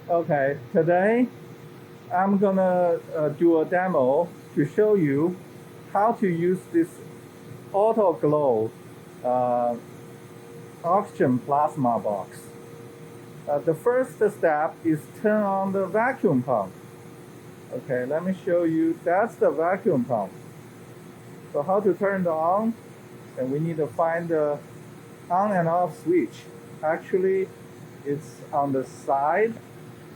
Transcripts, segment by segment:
Okay, today I'm gonna do a demo to show you how to use this auto glow uh, oxygen plasma box. The first step is turn on the vacuum pump. Okay, let me show you. That's the vacuum pump. So how to turn it on? And we need to find the on and off switch. Actually, it's on the side,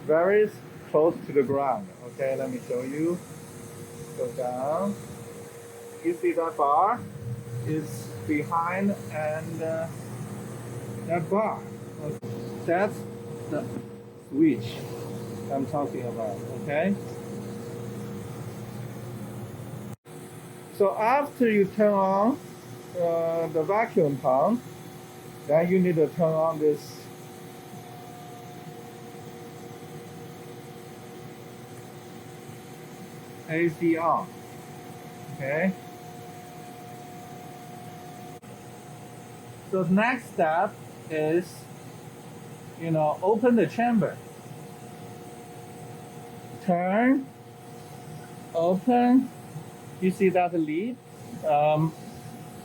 very close to the ground. Okay, let me show you. Go down. You see that bar is behind and that bar. Okay. That's the switch I'm talking about. Okay. So after you turn on the vacuum pump, then you need to turn on this AC on. Okay. So the next step is, open the chamber. Turn, open. You see that lid? The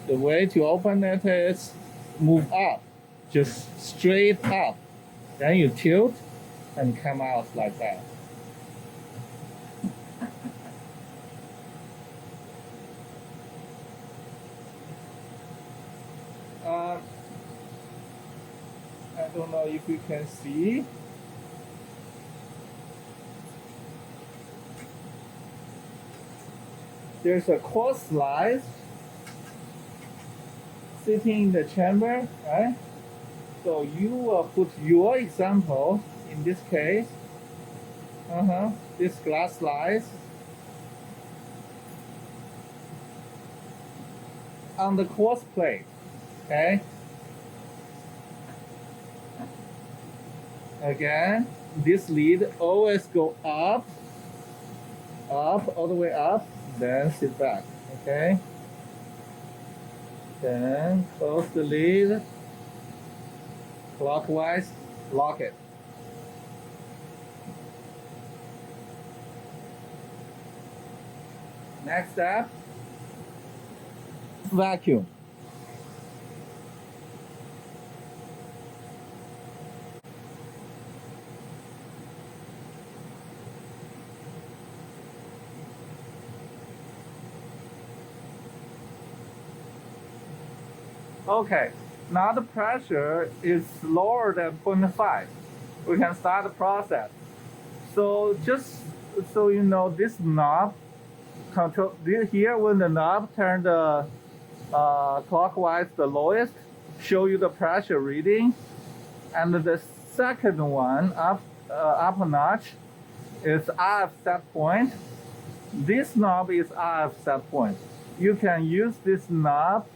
way to open it is move up, just straight up. Then you tilt and come out like that. Uh, I don't know if you can see. There's a quartz slide sitting in the chamber, right? So you put your example in this case. This glass slice on the quartz plate. Okay. Again, this lid always go up, all the way up, then sit back. Okay. Then close the lid, clockwise, lock it. Next step, vacuum. Okay, now the pressure is lower than 0.5. We can start the process. So just so you know, this knob control here when the knob turns clockwise, the lowest, show you the pressure reading, and the second one up a notch is RF set point. This knob is RF set point. You can use this knob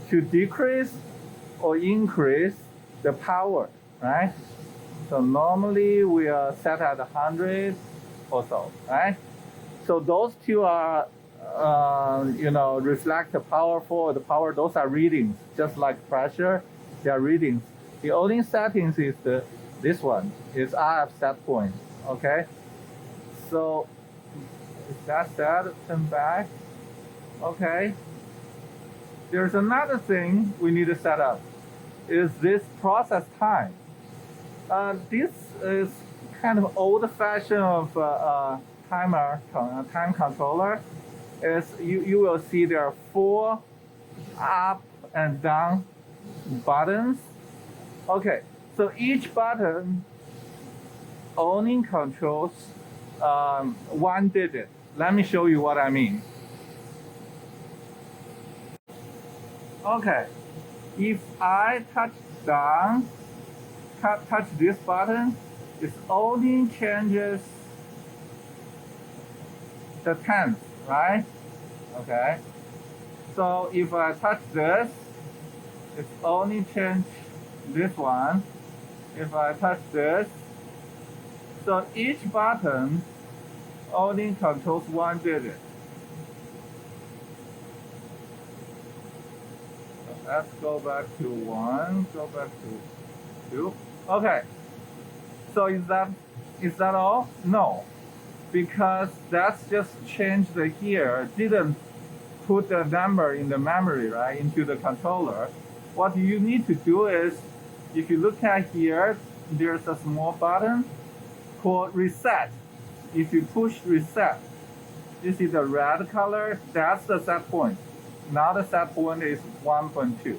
to decrease or increase the power, right? So normally we are set at 100 or so, right? So those two are, reflect the power for the power. Those are readings, just like pressure, they are readings. The only settings is this one is RF set point, okay? So is that set, turn back, okay? There's another thing we need to set up, is this process time. This is kind of old-fashioned of time controller. Is you will see there are 4 up and down buttons. Okay, so each button only controls 1 digit. Let me show you what I mean. Okay, if I touch down, touch this button, it only changes the tenth, right? Okay. So if I touch this, it's only change this one. If I touch this, so each button only controls 1 digit. Let's go back to 1, go back to 2. Okay. So is that Is that all? No, because that's just changed the here, didn't put the number in the memory, right, into the controller. What you need to do is, if you look at here, there's a small button called reset. If you push reset, you see the red color, that's the set point. Now the set point is 1.2.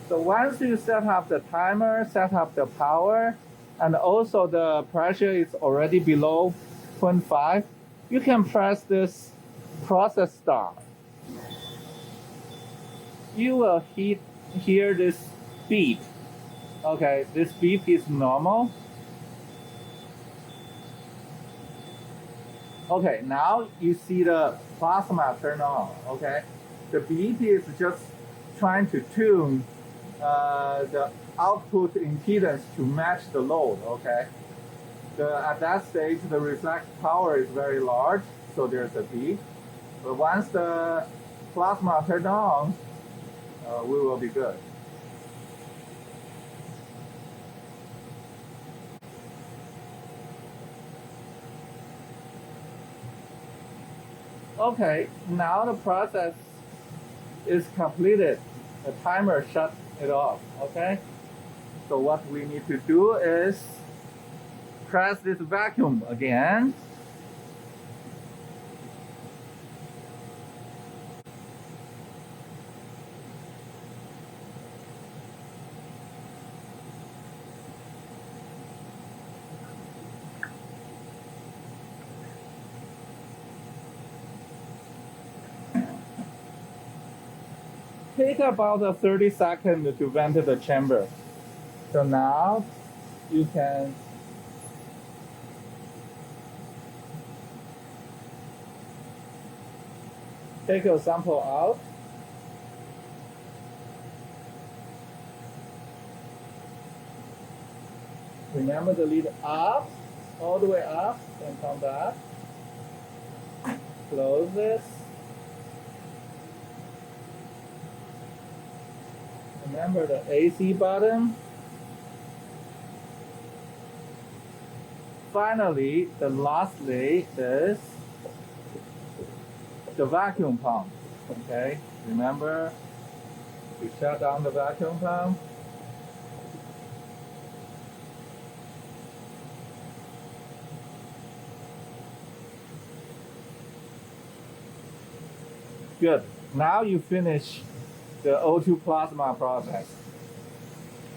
So once you set up the timer, set up the power, and also the pressure is already below 0.5, you can press this process start. You will hear this beep. Okay, this beep is normal. Okay, now you see the plasma turn on. Okay, the beep is just trying to tune the output impedance to match the load. Okay, at that stage the reflective power is very large, so there's a beep. But once the plasma turns on, we will be good. Okay, now the process is completed. The timer shuts it off, okay? So what we need to do is press this vacuum again. Take about a 30 seconds to vent the chamber. So now you can take your sample out. Remember the lead up, all the way up, and come back. Close this. Remember the AC button. Finally, the lastly is the vacuum pump. Okay, remember to shut down the vacuum pump. Good. Now you finish the O2 plasma process.